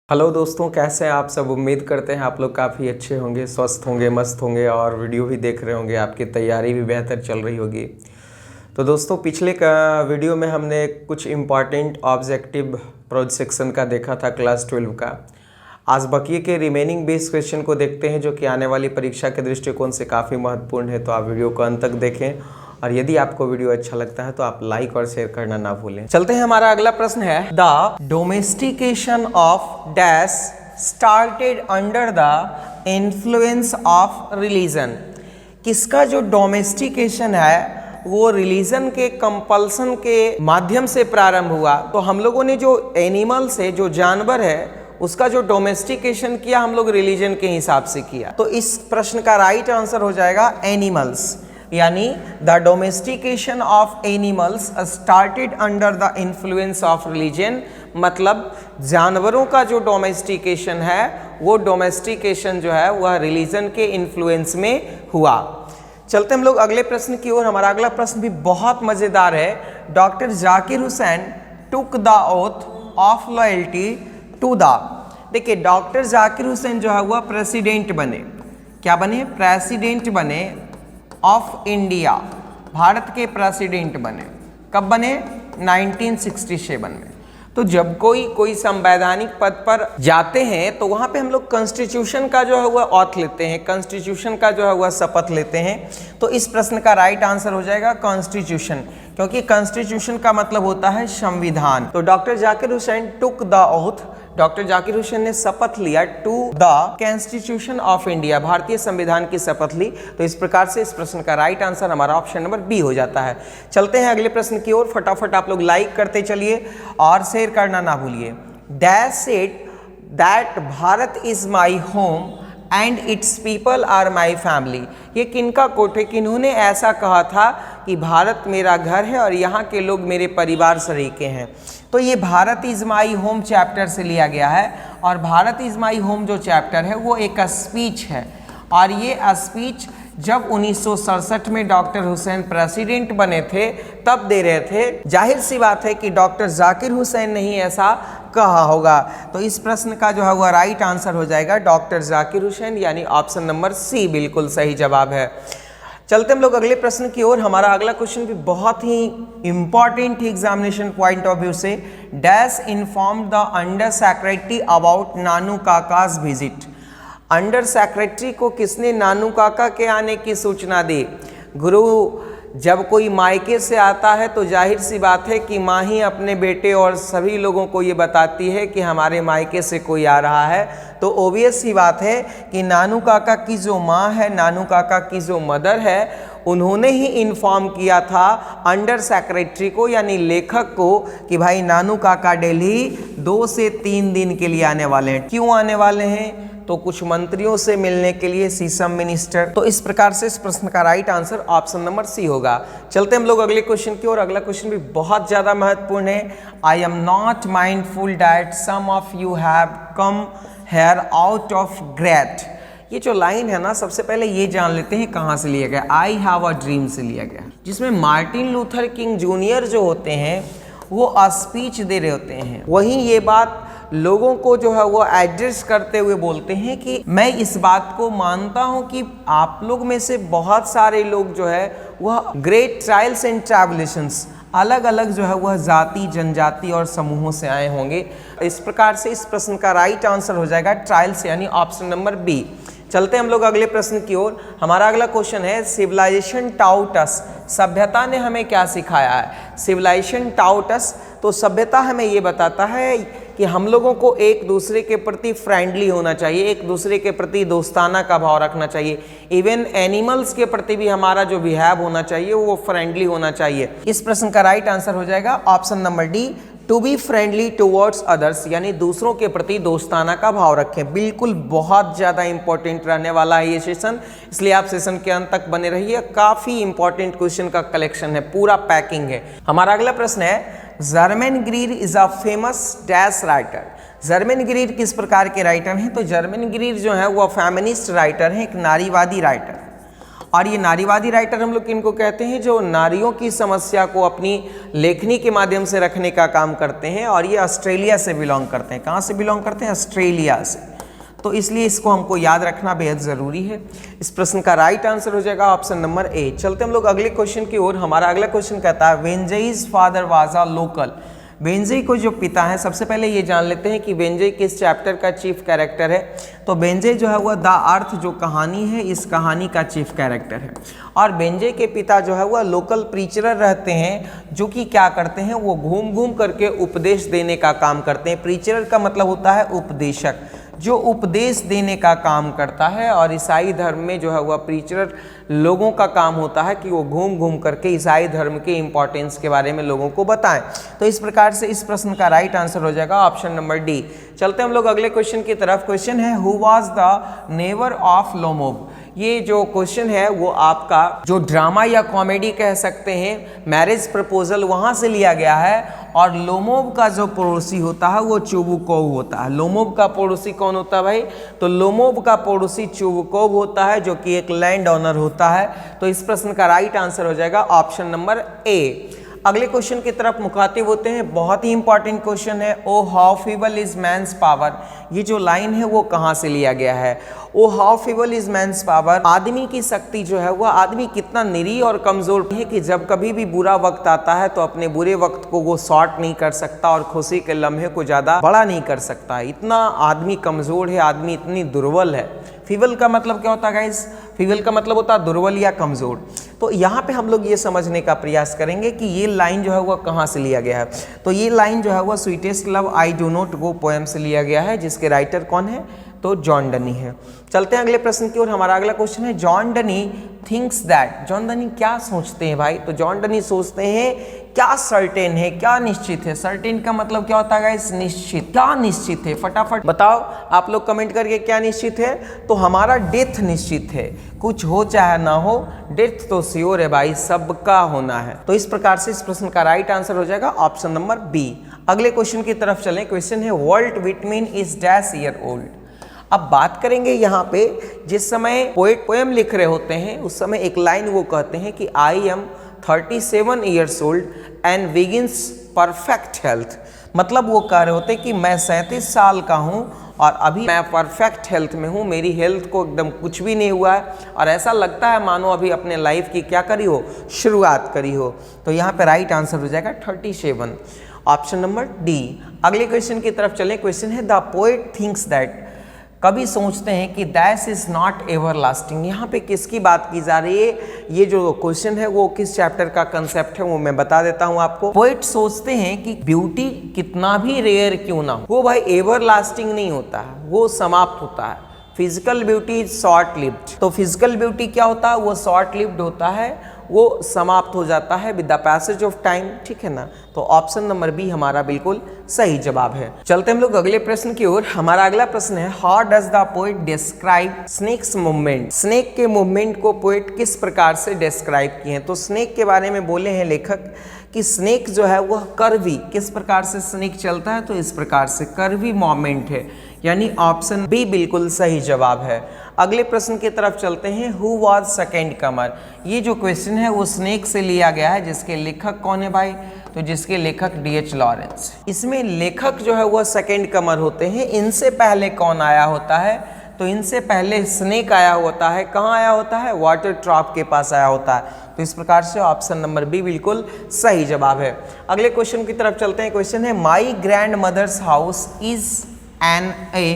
Hello दोस्तों, कैसे हैं आप सब। उम्मीद करते हैं आप लोग काफ़ी अच्छे होंगे, स्वस्थ होंगे, मस्त होंगे और वीडियो भी देख रहे होंगे। आपकी तैयारी भी बेहतर चल रही होगी। तो दोस्तों, पिछले का वीडियो में हमने कुछ इम्पॉर्टेंट ऑब्जेक्टिव प्रोजेक्शन का देखा था क्लास 12 का। आज बकिए के रिमेनिंग 20 क्वेश्चन को देखते हैं जो कि आने वाली परीक्षा के दृष्टिकोण से काफ़ी महत्वपूर्ण है। तो आप वीडियो को अंत तक देखें और यदि आपको वीडियो अच्छा लगता है तो आप लाइक और शेयर करना ना भूलें। चलते हैं, हमारा अगला प्रश्न है the domestication of dash started under the influence of religion. किसका जो डोमेस्टिकेशन है वो रिलीजन के कंपल्सन के माध्यम से प्रारंभ हुआ। तो हम लोगों ने जो एनिमल्स है, जो जानवर है, उसका जो डोमेस्टिकेशन किया हम लोग रिलीजन के हिसाब से किया। तो इस प्रश्न का राइट आंसर हो जाएगा एनिमल्स, यानी the domestication of animals started under the influence of religion. मतलब जानवरों का जो डोमेस्टिकेशन है वो डोमेस्टिकेशन जो है वह रिलीजन के इन्फ्लुएंस में हुआ। चलते हम लोग अगले प्रश्न की ओर। हमारा अगला प्रश्न भी बहुत मजेदार है। Doctor Zakir Hussain took the oath of loyalty to the. देखिए, डॉक्टर जाकिर हुसैन जो है वह प्रेसिडेंट बने। क्या बने? प्रेसिडेंट बने ऑफ इंडिया। भारत के प्रेसिडेंट बने। कब बने? 1967 में। तो जब कोई संवैधानिक पद पर जाते हैं तो वहां पे हम लोग कॉन्स्टिट्यूशन का जो है वह ऑथ लेते हैं, कॉन्स्टिट्यूशन का जो है वह शपथ लेते हैं। तो इस प्रश्न का राइट आंसर हो जाएगा कॉन्स्टिट्यूशन, क्योंकि कॉन्स्टिट्यूशन का मतलब होता है संविधान। तो doctor Zakir Hussain took the oath, doctor Zakir Hussain ने शपथ लिया to the constitution of India, भारतीय संविधान की शपथ ली। तो इस प्रकार से इस प्रश्न का राइट आंसर हमारा ऑप्शन नंबर बी हो जाता है। चलते हैं अगले प्रश्न की ओर। फटाफट आप लोग लाइक करते चलिए और शेयर करना ना भूलिए। Dash said that Bharat is my home and it's people are my family. ये किनका कोट है? किन्होंने ऐसा कहा था कि भारत मेरा घर है और यहाँ के लोग मेरे परिवार सरीके हैं। तो ये Bharat is my home chapter से लिया गया है। और भारत इज माई होम जो चैप्टर है वो एक स्पीच है। और ये स्पीच जब 1967 में डॉक्टर हुसैन प्रेसिडेंट बने थे तब दे रहे थे। जाहिर सी बात है कि डॉक्टर जाकिर हुसैन ने ही ऐसा कहा होगा। तो इस प्रश्न का जो है वह राइट आंसर हो जाएगा डॉक्टर जाकिर हुसैन, यानी ऑप्शन नंबर सी बिल्कुल सही जवाब है। चलते हम लोग अगले प्रश्न की ओर। हमारा अगला क्वेश्चन भी बहुत ही important examination point of view से। Dash inform the under secretary about Nanu Kaka's visit. Under secretary को किसने नानू काका के आने की सूचना दी? गुरु, जब कोई मायके से आता है तो जाहिर सी बात है कि माँ ही अपने बेटे और सभी लोगों को ये बताती है कि हमारे मायके से कोई आ रहा है। तो ओबियस ही बात है कि नानू काका की जो माँ है, नानू काका की जो मदर है, उन्होंने ही इन्फॉर्म किया था अंडर सेक्रेटरी को, यानी लेखक को, कि भाई नानू काका दिल्ली 2 से 3 दिन के लिए आने वाले हैं। क्यों आने वाले हैं? तो कुछ मंत्रियों से मिलने के लिए, सीसम मिनिस्टर। तो इस प्रकार से इस प्रश्न का right answer option number C होगा। चलते हम लोग अगले क्वेश्चन की ओर। अगला क्वेश्चन भी बहुत ज़्यादा महत्वपूर्ण है। I am not mindful that some of you have come here out of great. ये जो लाइन है ना, सबसे पहले ये जान लेते हैं कहाँ से लिया गया। आई हैव अ ड्रीम से लिया गया, जिसमें मार्टिन लूथर किंग जूनियर जो होते हैं वो स्पीच दे रहे होते हैं। वहीं ये बात लोगों को जो है वो एड्रेस करते हुए बोलते हैं कि मैं इस बात को मानता हूं कि आप लोग में से बहुत सारे लोग जो है वह ग्रेट ट्रायल्स एंड ट्रैवलेशंस, अलग अलग जो है वह जाति, जनजाति और समूहों से आए होंगे। इस प्रकार से इस प्रश्न का राइट आंसर हो जाएगा ट्रायल्स, यानी ऑप्शन नंबर बी। चलते हम लोग अगले प्रश्न की ओर। हमारा अगला क्वेश्चन है सिविलाइजेशन टाउट अस। सभ्यता ने हमें क्या सिखाया है? सिविलाइजेशन टाउट अस, तो सभ्यता हमें ये बताता है कि हम लोगों को एक दूसरे के प्रति फ्रेंडली होना चाहिए, एक दूसरे के प्रति दोस्ताना का भाव रखना चाहिए। इवन एनिमल्स के प्रति भी हमारा जो बिहेव होना चाहिए वो फ्रेंडली होना चाहिए। इस प्रश्न का राइट आंसर हो जाएगा option number D, to be friendly towards others, यानी दूसरों के प्रति दोस्ताना का भाव रखें। बिल्कुल बहुत ज़्यादा इंपॉर्टेंट रहने वाला है ये सेशन, इसलिए आप सेशन के अंत तक बने रहिए। काफ़ी इंपॉर्टेंट क्वेश्चन का कलेक्शन है, पूरा पैकिंग है। हमारा अगला प्रश्न है German Greer is a famous dash writer. German Greer किस प्रकार के राइटर हैं? तो जर्मन ग्रीर जो है वो फेमिनिस्ट राइटर हैं, एक नारीवादी राइटर। और ये नारीवादी राइटर हम लोग किनको कहते हैं, जो नारियों की समस्या को अपनी लेखनी के माध्यम से रखने का काम करते हैं, और ये ऑस्ट्रेलिया से बिलोंग करते हैं। कहाँ से बिलोंग करते हैं? ऑस्ट्रेलिया से। तो इसलिए इसको हमको याद रखना बेहद ज़रूरी है। इस प्रश्न का राइट आंसर हो जाएगा ऑप्शन नंबर ए। चलते हम लोग अगले क्वेश्चन की ओर। हमारा अगला क्वेश्चन कहता है वेंजईज फादर वाज अ लोकल। वेंजई को जो पिता है, सबसे पहले ये जान लेते हैं कि वेंजई किस चैप्टर का चीफ कैरेक्टर है। तो वेंजई जो है वह द अर्थ जो कहानी है, इस कहानी का चीफ कैरेक्टर है। और वेंजई के पिता जो है वह लोकल प्रीचरर रहते हैं, जो कि क्या करते हैं, वो घूम घूम करके उपदेश देने का काम करते हैं। प्रीचरर का मतलब होता है उपदेशक, जो उपदेश देने का काम करता है। और ईसाई धर्म में जो है वह प्रीचरर लोगों का काम होता है कि वो घूम घूम करके ईसाई धर्म के इंपॉर्टेंस के बारे में लोगों को बताएं। तो इस प्रकार से इस प्रश्न का राइट आंसर हो जाएगा ऑप्शन नंबर डी। चलते हम लोग अगले क्वेश्चन की तरफ। क्वेश्चन है who was the neighbour of लोमोब। ये जो क्वेश्चन है वो आपका जो ड्रामा या कॉमेडी कह सकते हैं, मैरिज प्रपोजल, वहाँ से लिया गया है। और लोमोब का जो पड़ोसी होता है वो चुबुकोव होता है। लोमोब का पड़ोसी कौन होता है भाई? तो लोमोब का पड़ोसी चुबुकोव होता है, जो कि एक लैंड ओनर होता है। तो इस प्रश्न का राइट आंसर हो जाएगा ऑप्शन नंबर ए। अगले क्वेश्चन की तरफ मुखातिब होते हैं। बहुत ही इंपॉर्टेंट क्वेश्चन है। O how feeble is man's power. ये जो लाइन है वो कहाँ से लिया गया है? O how feeble is man's power. आदमी की शक्ति जो है वह, आदमी कितना निरीह और कमजोर है कि जब कभी भी बुरा वक्त आता है तो अपने बुरे वक्त को वो शॉर्ट नहीं कर सकता और खुशी के लम्हे को ज़्यादा बड़ा नहीं कर सकता। इतना आदमी कमज़ोर है, आदमी इतनी दुर्बल है। फीबल का मतलब क्या होता है गाइस? फीबल का मतलब होता है दुर्बल या कमज़ोर। तो यहाँ पे हम लोग ये समझने का प्रयास करेंगे कि ये लाइन जो है वह कहाँ से लिया गया है। तो ये लाइन जो है वह sweetest love I do not go poem से लिया गया है, जिसके राइटर कौन है? तो जॉन डनी है। चलते हैं अगले प्रश्न की ओर। हमारा अगला क्वेश्चन है जॉन डनी थिंक्स दैट। जॉन डनी क्या सोचते हैं भाई? तो जॉन डनी सोचते हैं क्या सर्टेन है, क्या निश्चित है। सर्टेन का मतलब क्या होता है गाइस? निश्चित। क्या निश्चित है? फटाफट बताओ आप लोग कमेंट करके, क्या निश्चित है? तो हमारा डेथ निश्चित है। कुछ हो चाहे ना हो, डेथ तो श्योर है भाई, सबका होना है। तो इस प्रकार से इस प्रश्न का राइट आंसर हो जाएगा ऑप्शन नंबर बी। अगले क्वेश्चन की तरफ चलें। क्वेश्चन है Walt Whitman is dash year old. अब बात करेंगे यहाँ पे, जिस समय पोएट पोएम लिख रहे होते हैं उस समय एक लाइन वो कहते हैं कि I am 37 years old and begins perfect health. मतलब वो कह रहे होते हैं कि मैं 37 साल का हूँ और अभी मैं परफेक्ट हेल्थ में हूँ, मेरी हेल्थ को एकदम कुछ भी नहीं हुआ है और ऐसा लगता है मानो अभी अपने लाइफ की क्या करी हो, शुरुआत करी हो। तो यहाँ पे राइट आंसर हो जाएगा 37, ऑप्शन नंबर डी। अगले क्वेश्चन की तरफ चलें। क्वेश्चन है द पोएट थिंक्स दैट। कभी सोचते हैं कि that is not ever lasting. यहाँ पे किसकी बात की जा रही है? ये जो क्वेश्चन है वो किस चैप्टर का कंसेप्ट है वो मैं बता देता हूँ आपको। पोएट सोचते हैं कि ब्यूटी कितना भी रेयर क्यों ना हो, वो भाई एवर लास्टिंग नहीं होता है, वो समाप्त होता है। Physical beauty is short lived. तो फिजिकल ब्यूटी क्या होता है? वो शॉर्ट लिव्ड होता है, वो समाप्त हो जाता है with the passage of time, ठीक है ना। तो ऑप्शन नंबर बी हमारा बिल्कुल सही जवाब है। चलते हम लोग अगले प्रश्न की ओर। हमारा अगला प्रश्न है how does the poet describe snake's movement. Snake के मूवमेंट को पोएट किस प्रकार से डिस्क्राइब किए हैं? तो स्नेक के बारे में बोले हैं लेखक कि स्नेक जो है वह कर्वी, किस प्रकार से स्नेक चलता है? तो इस प्रकार से कर्वी मूवमेंट है, यानी ऑप्शन बी बिल्कुल सही जवाब है। अगले प्रश्न की तरफ चलते हैं। हु वाज सेकेंड कमर। ये जो क्वेश्चन है वो स्नेक से लिया गया है, जिसके लेखक कौन है भाई? तो जिसके लेखक D.H. लॉरेंस। इसमें लेखक जो है वह सेकेंड कमर होते हैं। इनसे पहले कौन आया होता है? तो इनसे पहले स्नेक आया होता है। कहाँ आया होता है? वाटर ट्रॉप के पास आया होता है। तो इस प्रकार से ऑप्शन नंबर बी बिल्कुल सही जवाब है। अगले क्वेश्चन की तरफ चलते हैं। क्वेश्चन है my grandmother's house is an a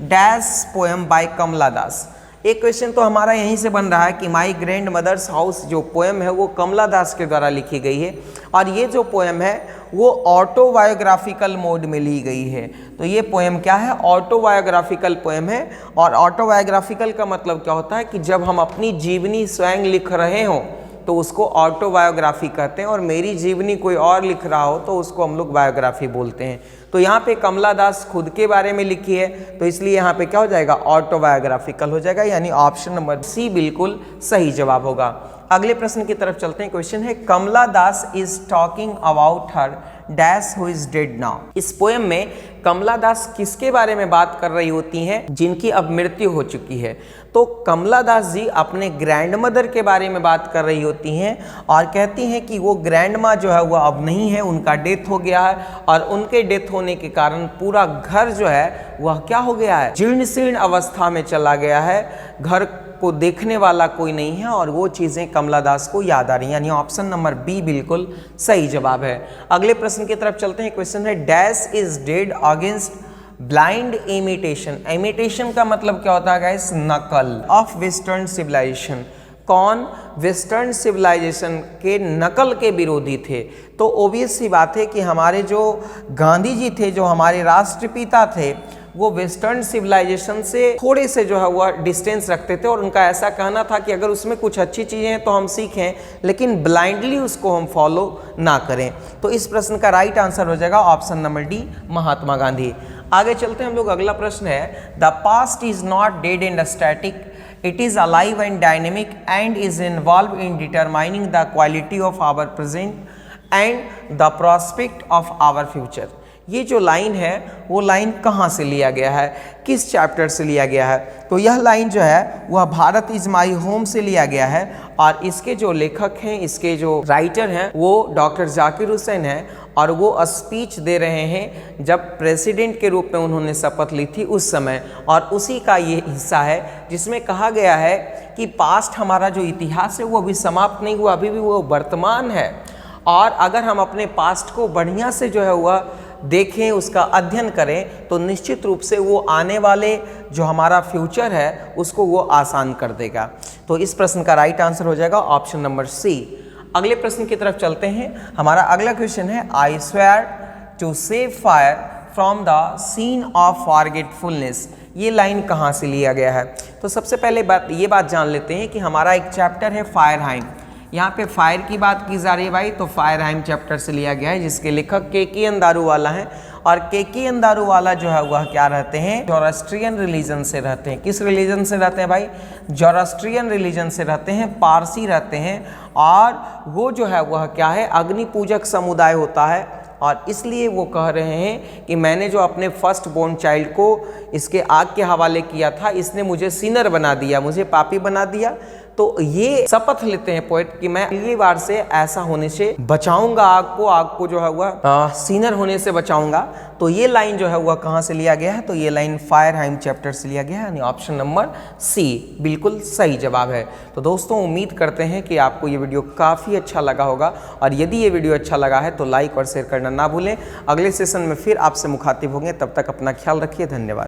dash poem by Kamala Das. एक क्वेश्चन तो हमारा यहीं से बन रहा है कि माई ग्रैंड मदर्स हाउस जो पोएम है वो कमला दास के द्वारा लिखी गई है और ये जो पोएम है वो ऑटोबायोग्राफिकल मोड में ली गई है। तो ये पोएम क्या है? ऑटोबायोग्राफिकल पोएम है। और ऑटोबायोग्राफिकल का मतलब क्या होता है कि जब हम अपनी जीवनी स्वयं लिख रहे हों तो उसको ऑटोबायोग्राफी कहते हैं, और मेरी जीवनी कोई और लिख रहा हो तो उसको हम लोग बायोग्राफी बोलते हैं। तो यहाँ पे कमला दास खुद के बारे में लिखी है, तो इसलिए यहाँ पे क्या हो जाएगा? ऑटोबायोग्राफिकल हो जाएगा, यानी ऑप्शन नंबर सी बिल्कुल सही जवाब होगा। अगले प्रश्न की तरफ चलते हैं। क्वेश्चन है Kamala Das is talking about her dash who is dead now. इस पोएम में कमला दास किसके बारे में बात कर रही होती हैं जिनकी अब मृत्यु हो चुकी है। तो कमला दास जी अपने ग्रैंड मदर के बारे में बात कर रही होती हैं और कहती हैं कि वो ग्रैंड माँ जो है वह अब नहीं है, उनका डेथ हो गया है और उनके डेथ होने के कारण पूरा घर जो है वह क्या हो गया है, जीर्ण शीर्ण अवस्था में चला गया है। घर को देखने वाला कोई नहीं है और वो चीज़ें कमला दास को याद आ रही हैं, यानी ऑप्शन नंबर बी बिल्कुल सही जवाब है। अगले प्रश्न की तरफ चलते हैं। क्वेश्चन है dash is dead against blind imitation. Imitation का मतलब क्या होता है गाइस, नकल ऑफ वेस्टर्न सिविलाइजेशन। कौन वेस्टर्न सिविलाइजेशन के नकल के विरोधी थे। तो ओबियस सी बात है कि हमारे जो गांधी जी थे, जो हमारे राष्ट्रपिता थे, वो वेस्टर्न सिविलाइजेशन से थोड़े से जो है वह डिस्टेंस रखते थे और उनका ऐसा कहना था कि अगर उसमें कुछ अच्छी चीज़ें हैं तो हम सीखें, लेकिन ब्लाइंडली उसको हम फॉलो ना करें। तो इस प्रश्न का राइट आंसर हो जाएगा option number D, Mahatma Gandhi. आगे चलते हैं हम लोग। अगला प्रश्न है the past is not dead and static, it is alive and dynamic and is involve in determining the quality of our present and the prospect of our future. ये जो लाइन है वो लाइन कहाँ से लिया गया है, किस चैप्टर से लिया गया है। तो यह लाइन जो है वह भारत इज माई होम से लिया गया है और इसके जो लेखक हैं, इसके जो राइटर हैं वो डॉक्टर जाकिर हुसैन हैं और वो स्पीच दे रहे हैं जब प्रेसिडेंट के रूप में उन्होंने शपथ ली थी उस समय, और उसी का ये हिस्सा है जिसमें कहा गया है कि पास्ट हमारा जो इतिहास है वो अभी समाप्त नहीं हुआ, अभी भी वो वर्तमान है और अगर हम अपने पास्ट को बढ़िया से जो है वह देखें, उसका अध्ययन करें तो निश्चित रूप से वो आने वाले जो हमारा फ्यूचर है उसको वो आसान कर देगा। तो इस प्रश्न का राइट आंसर हो जाएगा ऑप्शन नंबर सी। अगले प्रश्न की तरफ चलते हैं। हमारा अगला क्वेश्चन है I swear to save fire from the scene of forgetfulness. ये लाइन कहाँ से लिया गया है। तो सबसे पहले ये बात जान लेते हैं कि हमारा एक चैप्टर है फायरहाइम। यहाँ पे फायर की बात की जा रही है भाई, तो फायरहाइम चैप्टर से लिया गया है जिसके लेखक के.एन. दारूवाला हैं और के.एन. दारूवाला जो है वह क्या रहते हैं, जोरास्ट्रियन रिलीजन से रहते हैं। किस रिलीजन से रहते हैं भाई, जोरास्ट्रियन रिलीजन से रहते हैं, पारसी रहते हैं और वो जो है वह क्या है, अग्नि पूजक समुदाय होता है और इसलिए वो कह रहे हैं कि मैंने जो अपने फर्स्ट बोर्न चाइल्ड को इसके आग के हवाले किया था, इसने मुझे सिनर बना दिया, मुझे पापी बना दिया। तो ये शपथ लेते हैं पोएट कि मैं अगली बार से ऐसा होने से बचाऊंगा, आग को जो है वह सीनर होने से बचाऊंगा। तो ये लाइन जो है वह कहाँ से लिया गया है, तो ये लाइन फायरहाइम चैप्टर से लिया गया है, यानी ऑप्शन नंबर सी बिल्कुल सही जवाब है। तो दोस्तों उम्मीद करते हैं कि आपको ये वीडियो काफ़ी अच्छा लगा होगा और यदि ये वीडियो अच्छा लगा है तो लाइक और शेयर करना ना भूलें। अगले सेशन में फिर आपसे मुखातिब होंगे, तब तक अपना ख्याल रखिए। धन्यवाद।